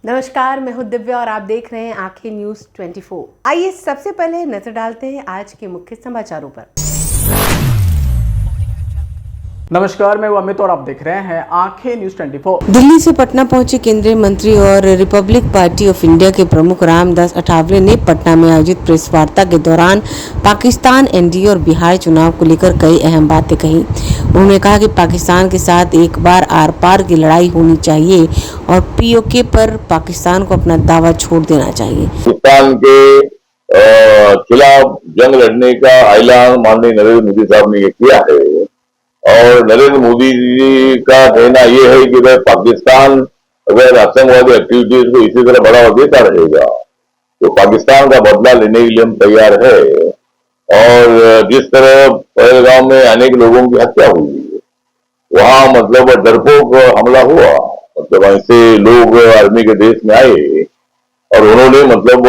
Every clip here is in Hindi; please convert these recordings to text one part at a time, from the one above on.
नमस्कार, मैं हूं दिव्या और आप देख रहे हैं आंखें न्यूज 24। आइए सबसे पहले नजर डालते हैं आज के मुख्य समाचारों पर। नमस्कार, मैं अमित और आप देख रहे हैं आंखें न्यूज 24। दिल्ली से पटना पहुंचे केंद्रीय मंत्री और रिपब्लिक पार्टी ऑफ इंडिया के प्रमुख रामदास अठावले ने पटना में आयोजित प्रेस वार्ता के दौरान पाकिस्तान, एनडीए और बिहार चुनाव को लेकर कई अहम बातें कही। उन्होंने कहा कि पाकिस्तान के साथ एक बार आर पार की लड़ाई होनी चाहिए और पीओके पर पाकिस्तान को अपना दावा छोड़ देना चाहिए। पाकिस्तान के खिलाफ जंग लड़ने का ऐलान माननीय नरेंद्र मोदी साहब ने ये किया है और नरेंद्र मोदी जी का कहना ये है कि भाई पाकिस्तान अगर आतंकवादी एक्टिविटीज को इसी तरह बढ़ावा देता रहेगा तो पाकिस्तान का बदला लेने के लिए हम तैयार है। और जिस तरह पहलगाम में अनेक लोगों की हत्या हुई, वहां मतलब डरपोक हमला हुआ, मतलब ऐसे लोग आर्मी के देश में आए और उन्होंने मतलब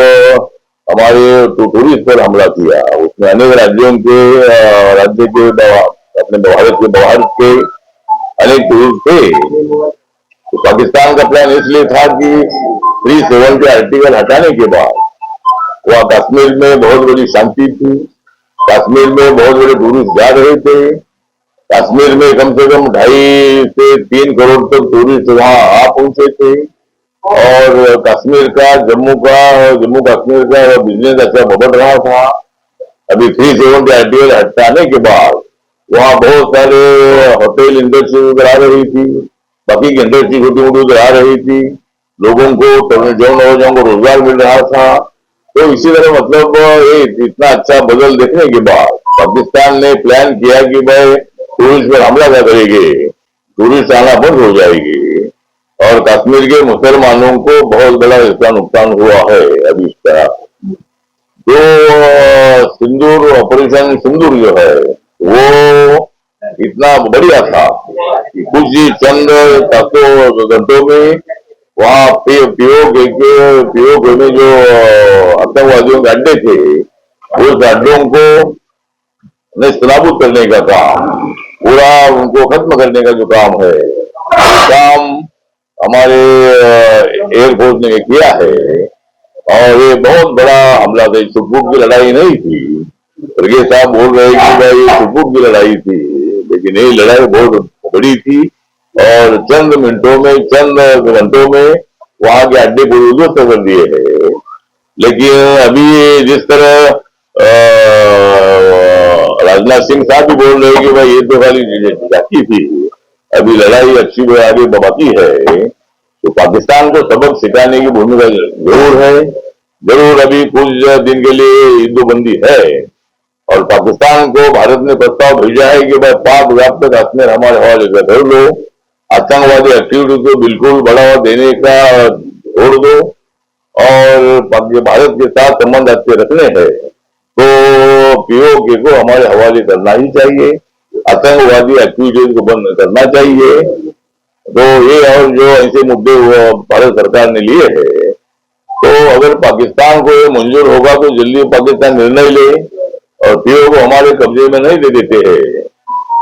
हमारे टूरिस्ट पर हमला किया। उसमें अनेक राज्यों के राज्य के अपने भारत के अनेक टूरिस्ट थे। तो पाकिस्तान का प्लान इसलिए था कि 370 आर्टिकल हटाने के बाद वह कश्मीर में बहुत बड़ी शांति थी, कश्मीर में बहुत बड़े टूरिस्ट जा रहे थे, कश्मीर में कम से कम 2.5 से 3 करोड़ तक टूरिस्ट वहां आ पहुंचे थे और कश्मीर का जम्मू कश्मीर का बिजनेस अच्छा बढ़ रहा था। अभी 370 आर्टिकल हटाने के बाद वहां बहुत सारे होटल इंडस्ट्री उधर आ रही थी, बाकी की इंडस्ट्री छोटी मोटी उधर आ रही थी, लोगों को नौजवानों को रोजगार मिल रहा था। तो इसी तरह मतलब इतना अच्छा बदल देखने के बाद पाकिस्तान ने प्लान किया कि भाई टूरिस्ट पर हमला क्या करेंगे, टूरिस्ट आना बंद हो जाएगी और कश्मीर के मुसलमानों को बहुत बड़ा इसका नुकसान हुआ है। अभी इसका जो सिंदूर ऑपरेशन सिंदूर जो है वो इतना बढ़िया था कि कुछ ही चंद घंटों में वहां पीओके में जो आतंकवादियों के अड्डे थे उस अड्डों को नेस्तनाबूद करने का काम, पूरा उनको खत्म करने का जो काम है, काम हमारे एयरफोर्स ने किया है। और ये बहुत बड़ा हमला था, सुरपुर की लड़ाई नहीं थी। खड़गे साहब बोल रहे कि भाई ये सुरपुर की लड़ाई थी, लेकिन ये लड़ाई बहुत बड़ी थी और चंद घंटों में वहां के अड्डे को उद्ध्वस्त कर दिए है। लेकिन अभी जिस तरह राजनाथ सिंह साहब भी बोल रहे कि भाई ये तो खाली जाती थी, अभी लड़ाई अच्छी आगे बाकी है। तो पाकिस्तान को सबक सिखाने की भूमिका जरूर है। जरूर अभी कुछ दिन के लिए युद्धबंदी है और पाकिस्तान को भारत ने प्रस्ताव भेजा है कि भाई पाक व्याप्त कश्मीर हमारे हवाले कर लो, आतंकवादी एक्टिविटी को बिल्कुल बढ़ावा देने का छोड़ दो और भारत के साथ संबंध अच्छे रखने हैं तो पीओके को हमारे हवाले करना ही चाहिए, आतंकवादी एक्टिविटीज को बंद करना चाहिए। तो ये और जो ऐसे मुद्दे भारत सरकार ने लिए हैं, तो अगर पाकिस्तान को ये मंजूर होगा तो जल्दी पाकिस्तान निर्णय ले और पीओके को हमारे कब्जे में नहीं दे देते हैं।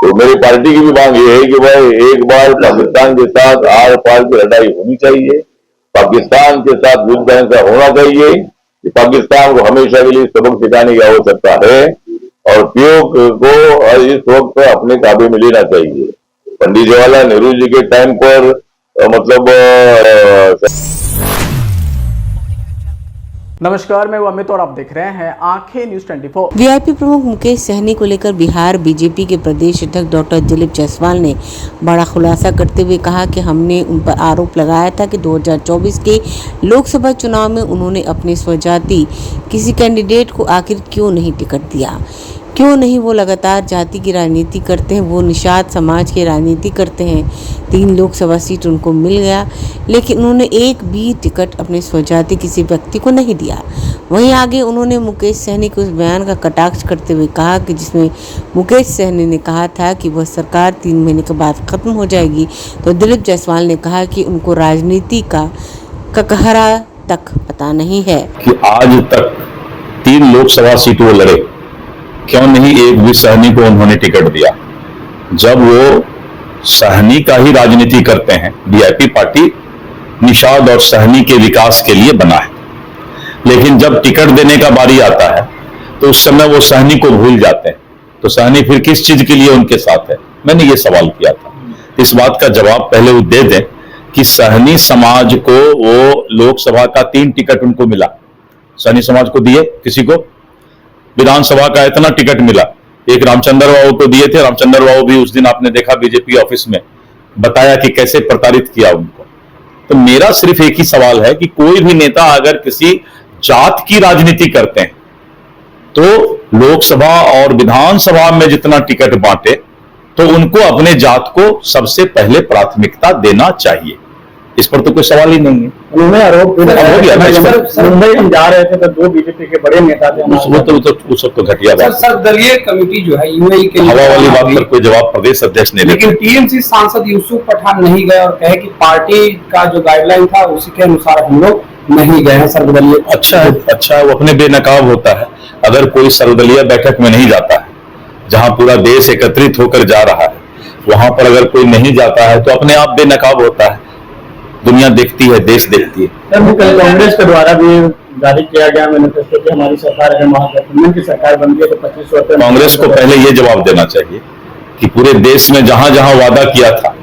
तो मेरी पार्टी की भी मांग ये है कि भाई एक बार पाकिस्तान के साथ आर पार की लड़ाई होनी चाहिए, पाकिस्तान के साथ युद्ध ऐसा होना चाहिए कि पाकिस्तान को हमेशा के लिए सबक सिखाने की आवश्यकता है और पीओके को इस वक्त अपने काबू में लेना चाहिए। पंडित जवाहरलाल नेहरू जी के टाइम पर मतलब नमस्कार, मैं अमित और आप देख रहे हैं आंखें न्यूज 24। वीआईपी प्रमुख मुकेश सहनी को लेकर बिहार बीजेपी के प्रदेश अध्यक्ष डॉक्टर दिलीप जायसवाल ने बड़ा खुलासा करते हुए कहा कि हमने उन पर आरोप लगाया था कि 2024 के लोकसभा चुनाव में उन्होंने अपने स्वजाति किसी कैंडिडेट को आखिर क्यों नहीं टिकट दिया, क्यों नहीं वो लगातार जाति की राजनीति करते हैं, वो निषाद समाज की राजनीति करते हैं। 3 लोकसभा सीट उनको मिल गया लेकिन उन्होंने एक भी टिकट अपने स्वजाति किसी व्यक्ति को नहीं दिया। वहीं आगे उन्होंने मुकेश सहनी के उस बयान का कटाक्ष करते हुए कहा कि जिसमें मुकेश सहनी ने कहा था कि वह सरकार 3 महीने के बाद खत्म हो जाएगी, तो दिलीप जायसवाल ने कहा कि उनको राजनीति का ककहरा तक पता नहीं है कि आज तक 3 लोकसभा सीटों लड़े, क्यों नहीं एक भी सहनी को उन्होंने टिकट दिया। जब वो सहनी का ही राजनीति करते हैं, वीआईपी पार्टी निषाद और सहनी के विकास के लिए बना है। लेकिन जब टिकट देने का बारी आता है तो उस समय वो सहनी को भूल जाते हैं, तो सहनी फिर किस चीज के लिए उनके साथ है? मैंने ये सवाल किया था। इस बात का जवाब पहले वो दे दें कि सहनी समाज को वो लोकसभा का 3 टिकट उनको मिला, सहनी समाज को दिए, किसी को विधानसभा का इतना टिकट मिला, एक रामचंद्र बाबू को दिए थे। रामचंद्र बाबू भी उस दिन आपने देखा बीजेपी ऑफिस में बताया कि कैसे प्रताड़ित किया उनको। तो मेरा सिर्फ एक ही सवाल है कि कोई भी नेता अगर किसी जात की राजनीति करते हैं तो लोकसभा और विधानसभा में जितना टिकट बांटे तो उनको अपने जात को सबसे पहले प्राथमिकता देना चाहिए। इस पर तो कोई सवाल ही नहीं है। उन्होंने आरोप हो गया ना इस पर। मुंबई हम जा रहे थे तो 2 बीजेपी के बड़े नेता थे, वो सब तो घटिया बात है। सर्वदलीय कमेटी जो है यूएई के हवा वाली बात पर कोई जवाब प्रदेश अध्यक्ष ने लेकिन टीएमसी सांसद यूसुफ पठान नहीं गए और कहे कि पार्टी का जो गाइडलाइन था उसी के अनुसार हम लोग नहीं गए हैं सर्वदलीय। अच्छा, वो अपने बेनकाब होता है। अगर कोई सर्वदलीय बैठक में नहीं जाता है जहां पूरा देश एकत्रित होकर जा रहा है, वहां पर अगर कोई नहीं जाता है तो अपने आप बेनकाब होता है। दुनिया देखती है, देश देखती है। कांग्रेस के द्वारा भी जारी किया गया मैनिफेस्टो कि हमारी सरकार है, महागठबंधन की सरकार बन गई तो 25 कांग्रेस को पहले ये जवाब देना चाहिए कि पूरे देश में जहां जहां वादा किया था,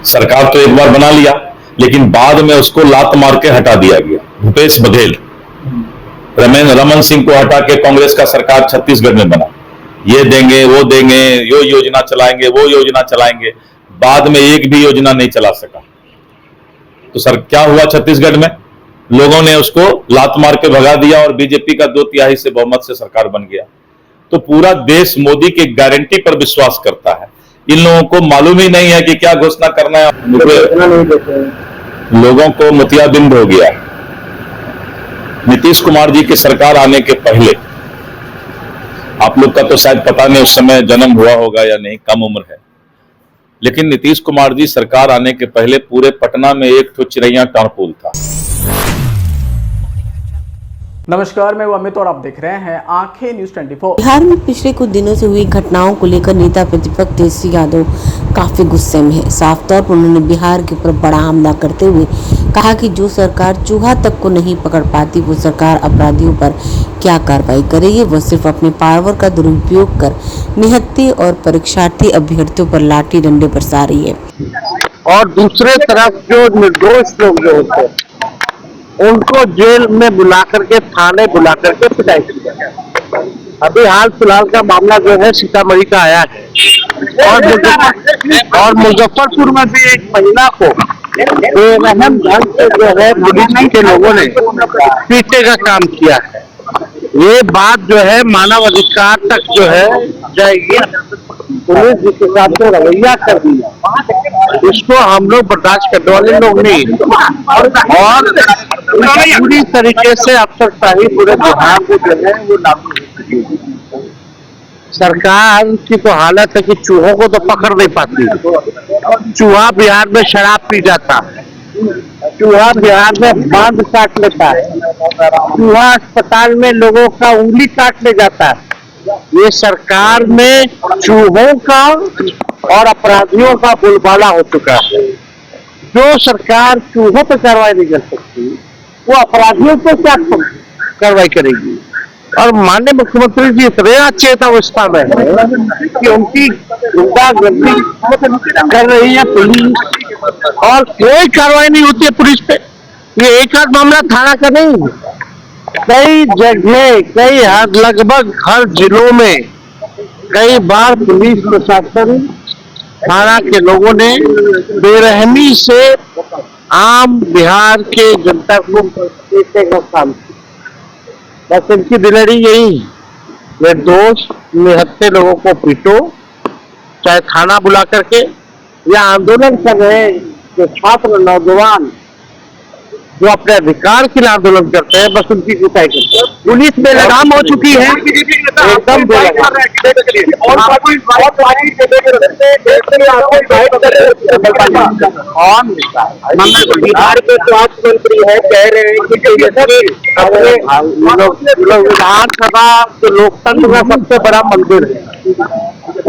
सरकार तो एक बार बना लिया लेकिन बाद में उसको लात मार के हटा दिया गया। भूपेश बघेल, रमन सिंह को हटा के कांग्रेस का सरकार छत्तीसगढ़ में बना। ये देंगे, वो देंगे, यो योजना चलाएंगे, वो योजना चलाएंगे, बाद में एक भी योजना नहीं चला सका। तो सर क्या हुआ छत्तीसगढ़ में? लोगों ने उसको लात मार के भगा दिया और बीजेपी का 2/3 से बहुमत से सरकार बन गया। तो पूरा देश मोदी की गारंटी पर विश्वास करता है। इन लोगों को मालूम ही नहीं है कि क्या घोषणा करना है। लोगों को मोतियाबिंद हो गया। नीतीश कुमार जी की सरकार आने के पहले, आप लोग का तो शायद पता नहीं उस समय जन्म हुआ होगा या नहीं, कम उम्र है, लेकिन नीतीश कुमार जी सरकार आने के पहले पूरे पटना में एक तो चिरैया टारपुल था। नमस्कार, मैं अमित और आप देख रहे हैं आंखें न्यूज 24। बिहार में पिछले कुछ दिनों से हुई घटनाओं को लेकर नेता प्रतिपक्ष तेजस्वी यादव काफी गुस्से में है। साफ तौर पर उन्होंने बिहार के ऊपर बड़ा हमला करते हुए कहा कि जो सरकार चूहा तक को नहीं पकड़ पाती वो सरकार अपराधियों पर क्या कार्रवाई करेगी। वह सिर्फ अपने पावर का दुरुपयोग कर निहत्थे और परीक्षार्थी अभ्यर्थियों पर लाठी डंडे बरसा रही है। और दूसरे तरफ जो निर्दोष लोग जो होते हैं उनको जेल में बुला करके, थाने बुला करके पिटाई की जाती है। अभी हाल फिलहाल का मामला जो है सीतामढ़ी का आया है और मुजफ्फरपुर में भी एक महिला को बेरहम ढंग से जो है पुलिस के लोगों ने पीटने का काम किया है। ये बात जो है मानव अधिकार तक जो है जाएगी। पुलिस जिसके साथ जो रवैया कर दिया इसको हम लोग बर्दाश्त करने वाले लोग नहीं। और पूरी तरीके से अफसरशाही पूरे बिहार में जो है वो लागू। सरकार की तो हालत है कि चूहों को तो पकड़ नहीं पाती। चूहा बिहार में शराब पी जाता है, चूहा बिहार में बांध काट लेता है, चूहा अस्पताल में लोगों का उंगली काट ले जाता है। ये सरकार में चूहों का और अपराधियों का बोलबाला हो चुका है। जो सरकार चूहों पर कार्रवाई नहीं कर सकती वो अपराधियों पर क्या कार्रवाई करेगी। और माननीय मुख्यमंत्री जी इतने अच्छे अवस्था में है कि उनकी गुंडागर्दी कर रही है पुलिस और कोई कार्रवाई नहीं होती है पुलिस पे। ये एक आध मामला थाना का नहीं, कई जगह, कई हद, लगभग हर जिलों में कई बार पुलिस प्रशासन, थाना के लोगों ने बेरहमी से आम बिहार के जनता को पीटने का काम किया। बस इनकी दिलेरी यही, निर्दोष निहत्थे लोगों को पीटो, चाहे थाना बुला करके या आंदोलन कर रहे जो छात्र नौजवान जो अपने अधिकार के लिए आंदोलन करते हैं बस उनकी कुटाई करते हैं। पुलिस में लगाम हो चुकी है एकदम। बिहार के स्वास्थ्य मंत्री है, कह रहे हैं कि विधानसभा जो लोकतंत्र का सबसे बड़ा मंदिर है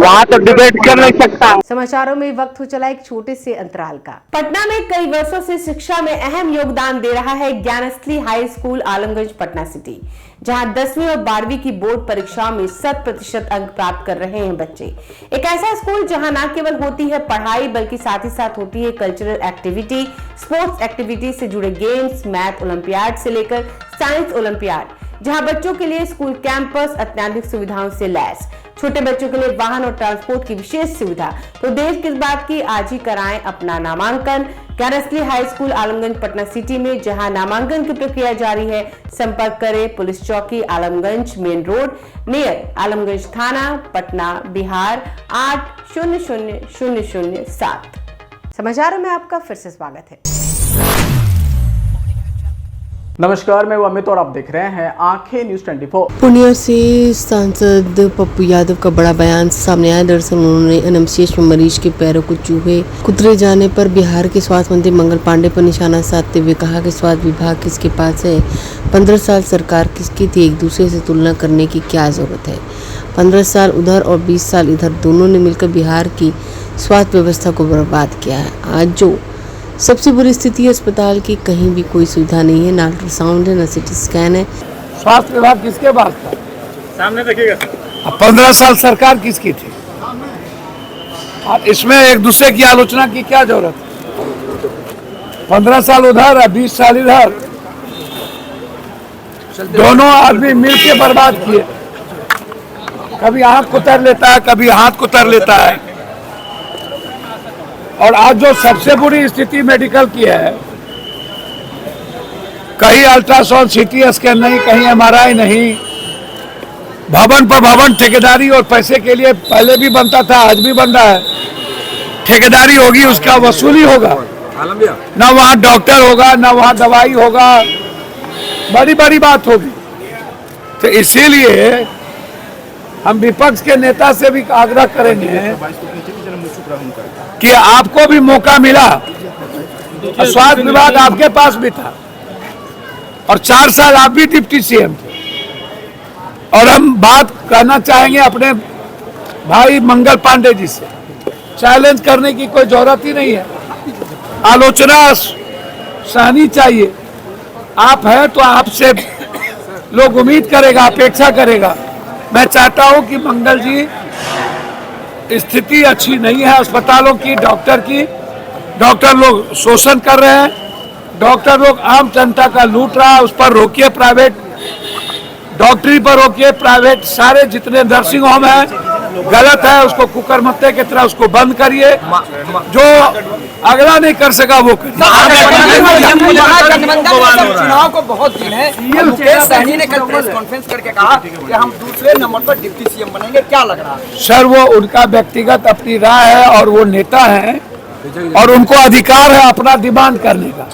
वहाँ तो डिबेट कर नहीं सकता। समाचारों में वक्त हो चला एक छोटे से अंतराल का। पटना में कई वर्षों से शिक्षा में अहम योगदान दे रहा है Gyansthali high school Alamganj Patna city, जहां 10वीं और 12वीं की बोर्ड परीक्षाओं में 100% अंक प्राप्त कर रहे हैं बच्चे। एक ऐसा स्कूल जहां न केवल होती है पढ़ाई बल्कि साथ ही साथ होती है कल्चरल एक्टिविटी, स्पोर्ट्स एक्टिविटी से जुड़े गेम्स, मैथ ओलंपियाड से लेकर साइंस ओलंपियाड, जहां बच्चों के लिए स्कूल कैंपस अत्याधुनिक सुविधाओं से लैस, छोटे बच्चों के लिए वाहन और ट्रांसपोर्ट की विशेष सुविधा। तो देर किस बात की, आज ही कराएं अपना नामांकन Gyansthali high school Alamganj Patna city में, जहां नामांकन की प्रक्रिया जारी है। संपर्क करें पुलिस चौकी Alamganj main road near Alamganj थाना पटना बिहार 800007। समाचारों में आपका फिर से स्वागत है। नमस्कार, मैं अमित और आप देख रहे हैं आंखें न्यूज 24। पूर्णिया से सांसद पप्पू यादव का बड़ा बयान सामने आया। दरअसल उन्होंने एनएमसीएच में मरीज के पैरों को चूहे कुतरे जाने पर बिहार के स्वास्थ्य मंत्री मंगल पांडे पर निशाना साधते हुए कहा कि स्वास्थ्य विभाग किसके पास है, 15 साल सरकार किसकी थी, एक दूसरे से तुलना करने की क्या जरूरत है। 15 साल उधर और 20 साल इधर, दोनों ने मिलकर बिहार की स्वास्थ्य व्यवस्था को बर्बाद किया है। आज जो सबसे बुरी स्थिति है, अस्पताल की कहीं भी कोई सुविधा नहीं है, ना अल्ट्रासाउंड है, ना सीटी स्कैन है। स्वास्थ्य विभाग किसके पास था? सामने देखिएगा। 15 साल सरकार किसकी थी? और इसमें एक दूसरे की आलोचना की क्या जरूरत है? 15 साल उधर है, 20 साल इधर, दोनों आदमी मिलके बर्बाद किए। कभी आंख कुतर लेता है, कभी हाथ कुतर लेता है। और आज जो सबसे बुरी स्थिति मेडिकल की है, कहीं अल्ट्रासाउंड सीटी स्कैन नहीं, कहीं एमआरआई नहीं, भवन पर भवन ठेकेदारी और पैसे के लिए पहले भी बनता था, आज भी बन रहा है। ठेकेदारी होगी, उसका वसूली होगा, ना वहाँ डॉक्टर होगा, ना वहाँ दवाई होगा, बड़ी बड़ी बात होगी। तो इसीलिए हम विपक्ष के नेता से भी आग्रह करेंगे कि आपको भी मौका मिला, स्वास्थ्य विभाग आपके पास भी था और 4 साल आप भी डिप्टी सीएम थे। और हम बात कहना चाहेंगे अपने भाई मंगल पांडे जी से, चैलेंज करने की कोई जरूरत ही नहीं है, आलोचना सहनी चाहिए। आप हैं तो आपसे लोग उम्मीद करेगा, अपेक्षा करेगा। मैं चाहता हूं कि मंगल जी, स्थिति अच्छी नहीं है अस्पतालों की, डॉक्टर लोग शोषण कर रहे हैं, डॉक्टर लोग आम जनता का लूट रहा है, उस पर रोकिए। प्राइवेट डॉक्टरी पर रोकिए, प्राइवेट सारे जितने नर्सिंग होम है गलत है, उसको कुकरमत्ते की तरह उसको बंद करिए। जो अगला नहीं कर सका वो करिए। चुनाव को बहुत दिन है, मुकेश सहनी ने कल प्रेस कॉन्फ्रेंस करके कहा कि हम दूसरे नंबर पर डिप्टी सीएम बनेंगे, क्या लग रहा है? सर, वो उनका व्यक्तिगत अपनी राय है और वो नेता हैं और उनको अधिकार है अपना डिमांड करने का।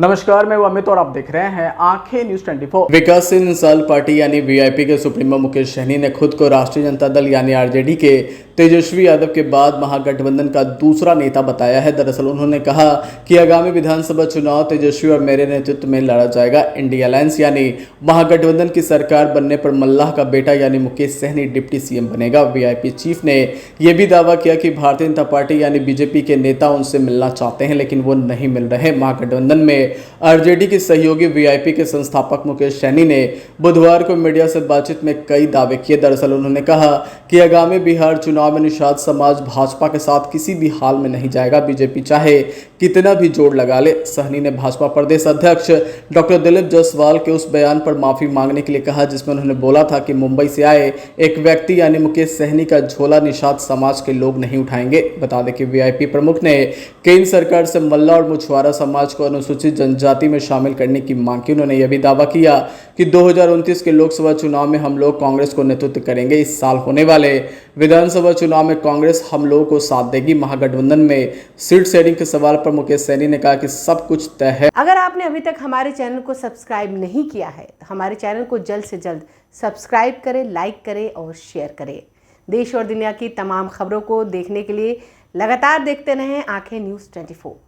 नमस्कार, मैं अमित और आप देख रहे हैं आंखें न्यूज 24। विकासशील इंसान पार्टी यानी वीआईपी के सुप्रीमो मुकेश सहनी ने खुद को राष्ट्रीय जनता दल यानी आरजेडी के तेजस्वी यादव के बाद महागठबंधन का दूसरा नेता बताया है। दरअसल उन्होंने कहा कि आगामी विधानसभा चुनाव तेजस्वी और मेरे नेतृत्व में लड़ा जाएगा। इंडिया अलायंस यानी महागठबंधन की सरकार बनने पर मल्लाह का बेटा यानी मुकेश सहनी डिप्टी सीएम बनेगा। वीआईपी चीफ ने यह भी दावा किया कि भारतीय जनता पार्टी यानी बीजेपी के नेता उनसे मिलना चाहते हैं, लेकिन वो नहीं मिल रहे। महागठबंधन में आरजेडी के सहयोगी वीआईपी के संस्थापक मुकेश सहनी ने बुधवार को मीडिया से बातचीत में कई दावे किए। दरअसल उन्होंने कहा कि आगामी बिहार चुनाव में निषाद समाज भाजपा के साथ किसी भी हाल में नहीं जाएगा, बीजेपी चाहे कितना भी जोर लगा ले। सहनी ने भाजपा प्रदेश अध्यक्ष डॉक्टर दिलीप जायसवाल के उस बयान पर माफी मांगने के लिए कहा जिसमें उन्होंने बोला था कि मुंबई से आए एक व्यक्ति यानी मुकेश सहनी का झोला निषाद समाज के लोग नहीं उठाएंगे। बता दें कि वीआईपी प्रमुख ने केंद्र सरकार से मल्ला और मछुआरा समाज को अनुसूचित जनजाति में शामिल करने की मांग की। उन्होंने यह भी दावा किया कि 2029 के लोकसभा चुनाव में हम लोग कांग्रेस को नेतृत्व करेंगे। इस साल होने वाले विधानसभा चुनाव में कांग्रेस हम लोगों को साथ देगी। महागठबंधन में सीट शेयरिंग के सवाल पर मुकेश सहनी ने कहा कि सब कुछ तय है। अगर आपने अभी तक हमारे चैनल को सब्सक्राइब नहीं किया है तो हमारे चैनल को जल्द से जल्द सब्सक्राइब करें, लाइक करें और शेयर करें। देश और दुनिया की तमाम खबरों को देखने के लिए लगातार देखते रहें आंखें न्यूज 24।